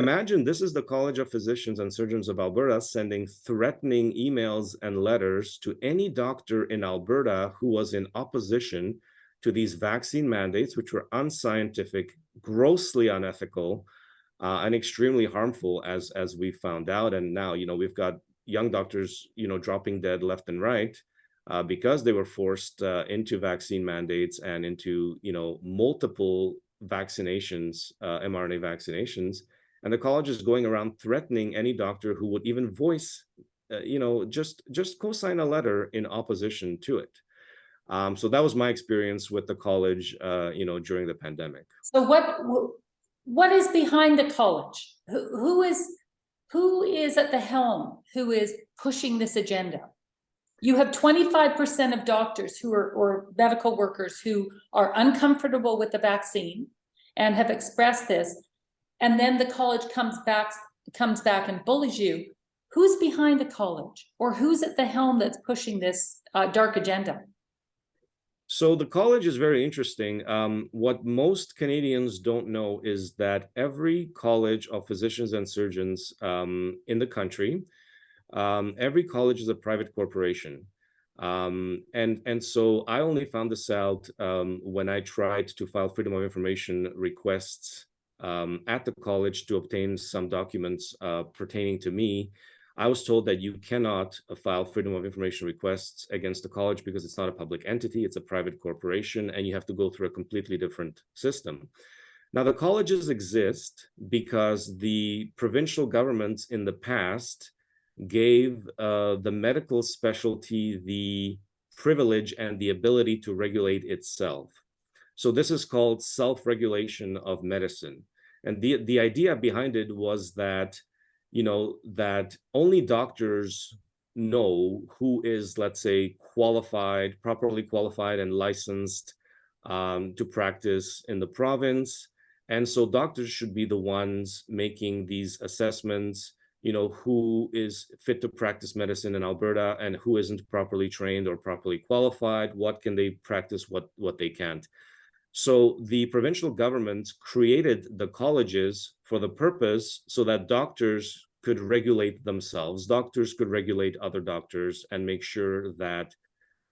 Imagine this is the College of Physicians and Surgeons of Alberta sending threatening emails and letters to any doctor in Alberta who was in opposition to these vaccine mandates, which were unscientific, grossly unethical, and extremely harmful, as we found out. And now, we've got young doctors, dropping dead left and right because they were forced into vaccine mandates and into, multiple vaccinations, mRNA vaccinations. And the college is going around threatening any doctor who would even voice, just co-sign a letter in opposition to it. So that was my experience with the college, during the pandemic. So what is behind the college? Who is at the helm? Who is pushing this agenda? You have 25% of doctors who are, or medical workers who are uncomfortable with the vaccine and have expressed this. And then the college comes back and bullies you. Who's behind the college, or who's at the helm that's pushing this dark agenda? So the college is very interesting. What most Canadians don't know is that every college of physicians and surgeons in the country, every college is a private corporation. And so I only found this out when I tried to file Freedom of Information requests at the college to obtain some documents pertaining to me. I was told that you cannot file Freedom of Information requests against the college because it's not a public entity, it's a private corporation, and you have to go through a completely different system. Now, the colleges exist because the provincial governments in the past gave the medical specialty the privilege and the ability to regulate itself. So this is called self-regulation of medicine. And the idea behind it was that, that only doctors know who is, let's say, qualified, properly qualified and licensed to practice in the province. And so doctors should be the ones making these assessments, who is fit to practice medicine in Alberta and who isn't properly trained or properly qualified, what can they practice, what they can't. So the provincial government created the colleges for the purpose so that doctors could regulate themselves. Doctors could regulate other doctors and make sure that,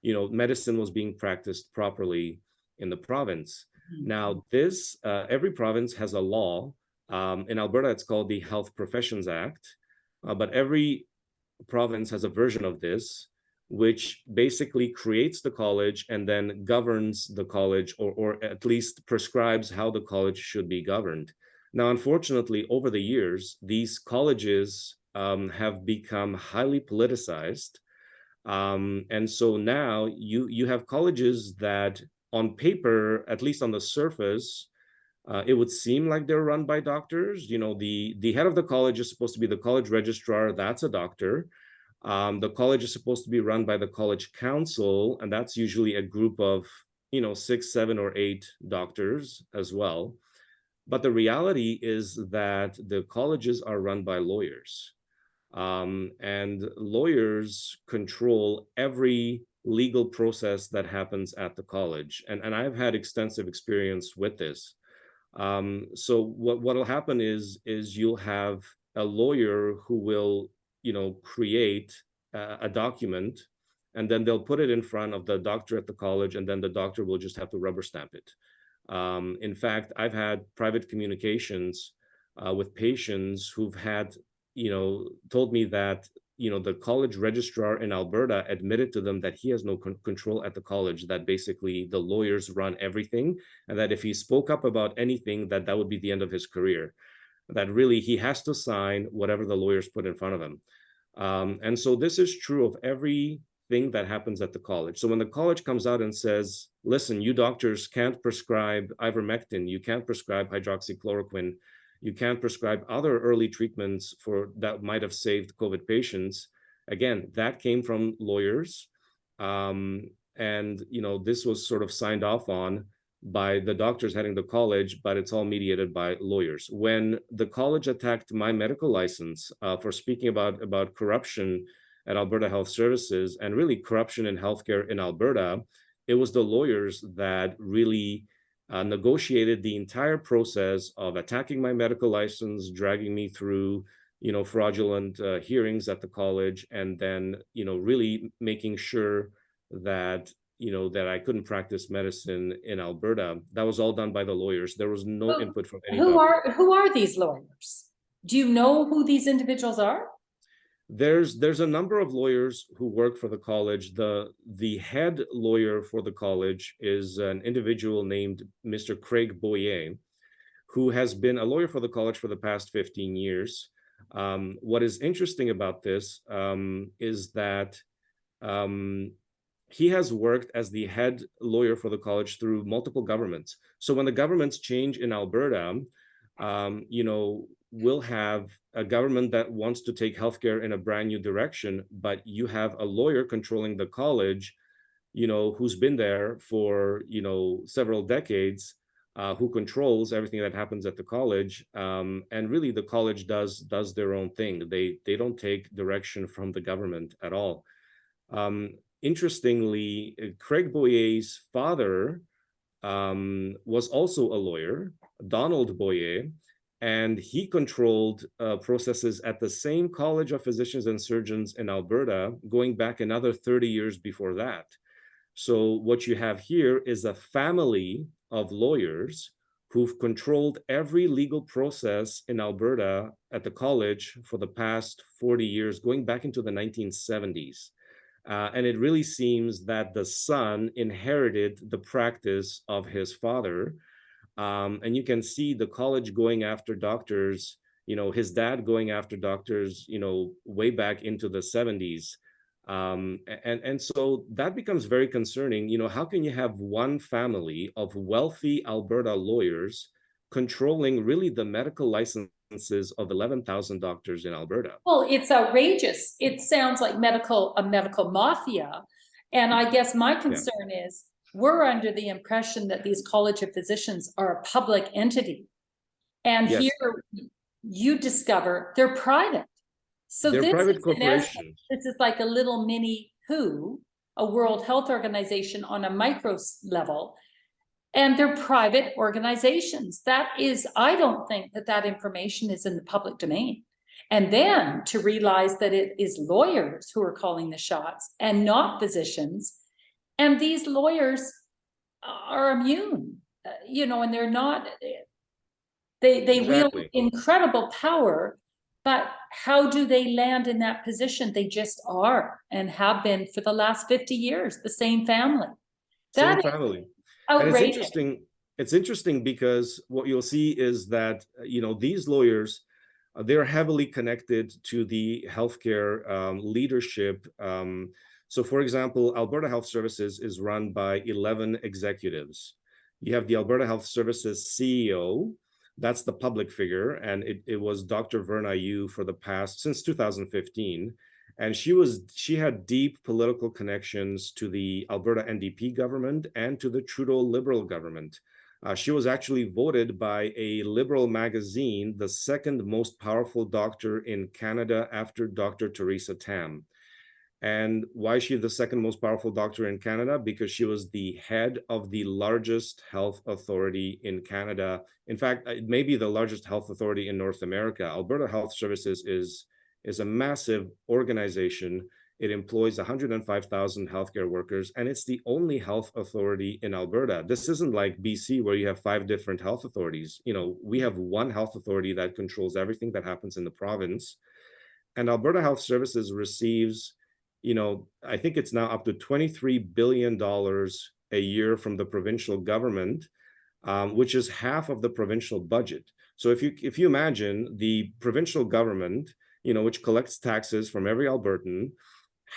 medicine was being practiced properly in the province. Mm-hmm. Now, this, every province has a law. In Alberta, it's called the Health Professions Act, but every province has a version of this, which basically creates the college and then governs the college, or at least prescribes how the college should be governed. Now, unfortunately, over the years, these colleges have become highly politicized. And so now you have colleges that on paper, at least on the surface, it would seem like they're run by doctors. The head of the college is supposed to be the college registrar. That's a doctor. The college is supposed to be run by the college council, and that's usually a group of, 6, 7, or 8 doctors as well. But the reality is that the colleges are run by lawyers, and lawyers control every legal process that happens at the college. And I've had extensive experience with this. So what'll happen is you'll have a lawyer who will create a document, and then they'll put it in front of the doctor at the college, and then the doctor will just have to rubber stamp it. In fact, I've had private communications with patients who've had, told me that, the college registrar in Alberta admitted to them that he has no control at the college, that basically the lawyers run everything, and that if he spoke up about anything, that would be the end of his career. That really he has to sign whatever the lawyers put in front of him. And so this is true of everything that happens at the college. So when the college comes out and says, listen, you doctors can't prescribe ivermectin, you can't prescribe hydroxychloroquine, you can't prescribe other early treatments that might have saved COVID patients, again, that came from lawyers. And, this was sort of signed off on by the doctors heading the college, but it's all mediated by lawyers. When the college attacked my medical license for speaking about corruption at Alberta Health Services and really corruption in healthcare in Alberta, it was the lawyers that really negotiated the entire process of attacking my medical license, dragging me through, fraudulent hearings at the college, and then, really making sure that, that I couldn't practice medicine in Alberta. That was all done by the lawyers. There was no Who input from any who doctor. are these lawyers? Do you know who these individuals are? There's a number of lawyers who work for the college. The head lawyer for the college is an individual named Mr. Craig Boyer, who has been a lawyer for the college for the past 15 years. What is interesting about this is that um, he has worked as the head lawyer for the college through multiple governments. So when the governments change in Alberta, we'll have a government that wants to take healthcare in a brand new direction, but you have a lawyer controlling the college, who's been there for, several decades, who controls everything that happens at the college. And really the college does their own thing. They don't take direction from the government at all. Interestingly, Craig Boyer's father was also a lawyer, Donald Boyer, and he controlled processes at the same College of Physicians and Surgeons in Alberta, going back another 30 years before that. So what you have here is a family of lawyers who've controlled every legal process in Alberta at the college for the past 40 years, going back into the 1970s. And it really seems that the son inherited the practice of his father. And you can see the college going after doctors, his dad going after doctors, way back into the 70s. And so that becomes very concerning. How can you have one family of wealthy Alberta lawyers controlling really the medical licenses of 11,000 doctors in Alberta? Well, it's outrageous. It sounds like a medical mafia. And I guess my concern is we're under the impression that these College of Physicians are a public entity. And Yes. here you discover they're private. So they're this private is, corporations. this is like a little mini WHO, a World Health Organization on a micro level. And they're private organizations. That is, I don't think that information is in the public domain. And then to realize that it is lawyers who are calling the shots and not physicians. And these lawyers are immune, and they're not, they wield incredible power, but how do they land in that position? They just are and have been for the last 50 years, the same family. Same family. And it's interesting because what you'll see is that, these lawyers, they're heavily connected to the healthcare leadership. So for example, Alberta Health Services is run by 11 executives. You have the Alberta Health Services CEO, that's the public figure, and it was Dr. Verna Yu for the past, since 2015. And she had deep political connections to the Alberta NDP government and to the Trudeau Liberal government. She was actually voted by a Liberal magazine the second most powerful doctor in Canada after Dr. Theresa Tam. And why is she the second most powerful doctor in Canada? Because she was the head of the largest health authority in Canada. In fact, it may be the largest health authority in North America. Alberta Health Services is a massive organization. It employs 105,000 healthcare workers, and it's the only health authority in Alberta. This isn't like BC where you have 5 different health authorities. We have one health authority that controls everything that happens in the province. And Alberta Health Services receives, I think it's now up to $23 billion a year from the provincial government, which is half of the provincial budget. So if you imagine the provincial government, which collects taxes from every Albertan,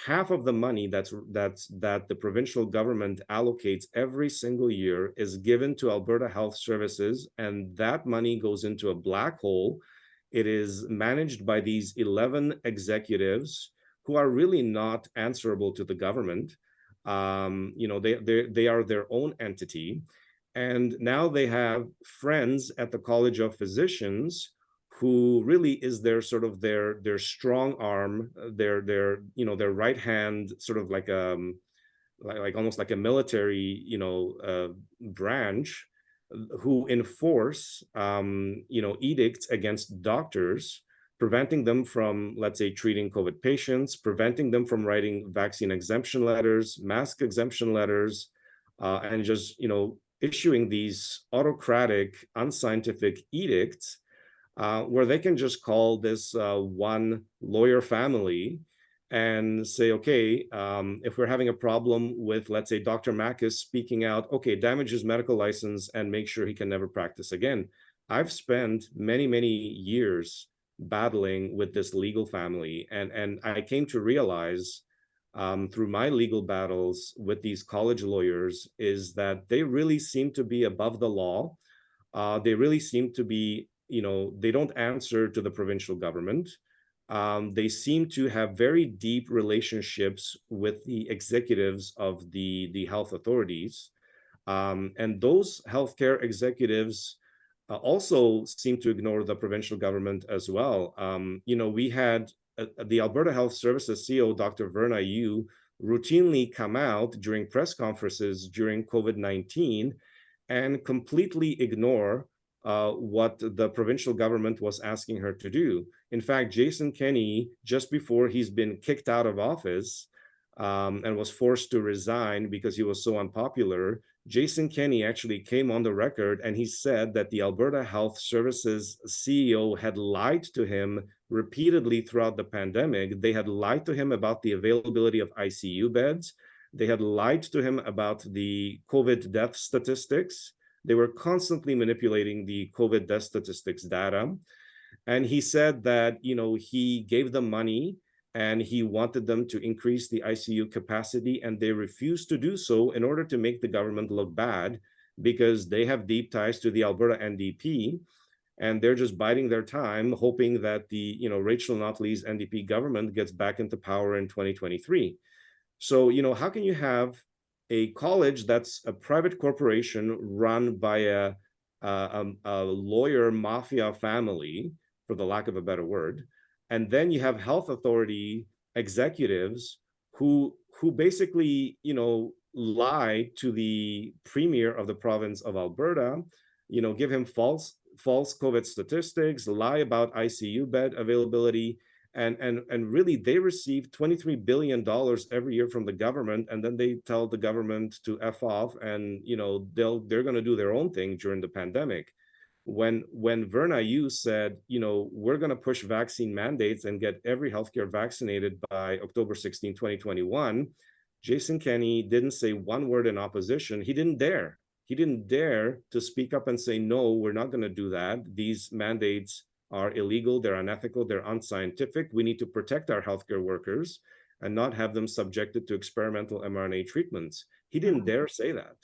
half of the money that the provincial government allocates every single year is given to Alberta Health Services, and that money goes into a black hole. It is managed by these 11 executives who are really not answerable to the government. They are their own entity. And now they have friends at the College of Physicians who really is their sort of their strong arm, their right hand, sort of like almost like a military branch, who enforce edicts against doctors, preventing them from, let's say, treating COVID patients, preventing them from writing vaccine exemption letters, mask exemption letters, and just issuing these autocratic, unscientific edicts, where they can just call this one lawyer family and say, okay, if we're having a problem with, let's say, Dr. Makis speaking out, okay, damage his medical license and make sure he can never practice again. I've spent many, many years battling with this legal family, and I came to realize through my legal battles with these college lawyers is that they really seem to be above the law. They really seem to be, they don't answer to the provincial government. They seem to have very deep relationships with the executives of the health authorities. And those healthcare executives also seem to ignore the provincial government as well. We had the Alberta Health Services CEO, Dr. Verna Yu, routinely come out during press conferences during COVID-19 and completely ignore what the provincial government was asking her to do. In fact, Jason Kenney, just before he's been kicked out of office and was forced to resign because he was so unpopular, Jason Kenney actually came on the record and he said that the Alberta Health Services CEO had lied to him repeatedly throughout the pandemic. They had lied to him about the availability of ICU beds. They had lied to him about the COVID death statistics. They were constantly manipulating the COVID death statistics data. And he said that, he gave them money and he wanted them to increase the ICU capacity, and they refused to do so in order to make the government look bad because they have deep ties to the Alberta NDP, and they're just biding their time, hoping that the, Rachel Notley's NDP government gets back into power in 2023. So, how can you have a college that's a private corporation run by a lawyer mafia family, for the lack of a better word, and then you have health authority executives who basically lie to the premier of the province of Alberta, give him false COVID statistics, lie about ICU bed availability, and really they receive $23 billion every year from the government, and then they tell the government to F off, and they're going to do their own thing during the pandemic. When Verna Yu said, we're going to push vaccine mandates and get every healthcare vaccinated by October 16, 2021, Jason Kenney didn't say one word in opposition. He didn't dare. He didn't dare to speak up and say, no, we're not going to do that. These mandates are illegal, they're unethical, they're unscientific. We need to protect our healthcare workers and not have them subjected to experimental mRNA treatments. He didn't dare say that.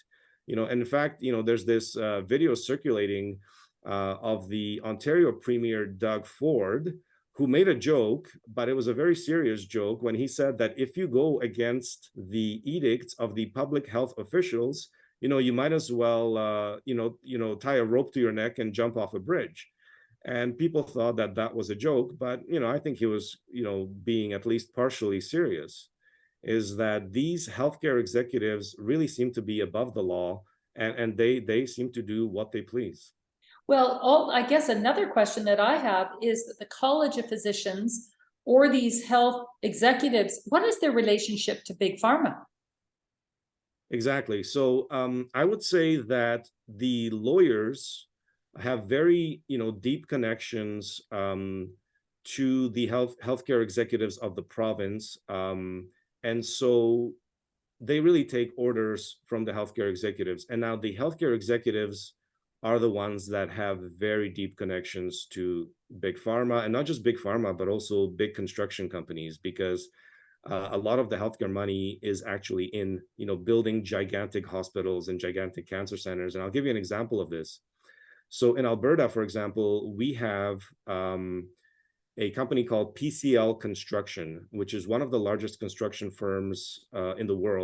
And in fact, there's this video circulating of the Ontario Premier Doug Ford, who made a joke, but it was a very serious joke when he said that if you go against the edicts of the public health officials, you might as well, tie a rope to your neck and jump off a bridge. And people thought that that was a joke, but, I think he was, being at least partially serious, is that these healthcare executives really seem to be above the law, and they seem to do what they please. Well, I guess another question that I have is that the College of Physicians or these health executives, what is their relationship to Big Pharma? Exactly. So I would say that the lawyers have very, deep connections to the healthcare executives of the province. And so they really take orders from the healthcare executives. And now the healthcare executives are the ones that have very deep connections to Big Pharma, and not just Big Pharma, but also big construction companies, because a lot of the healthcare money is actually in, building gigantic hospitals and gigantic cancer centers. And I'll give you an example of this. So in Alberta, for example, we have a company called PCL Construction, which is one of the largest construction firms in the world.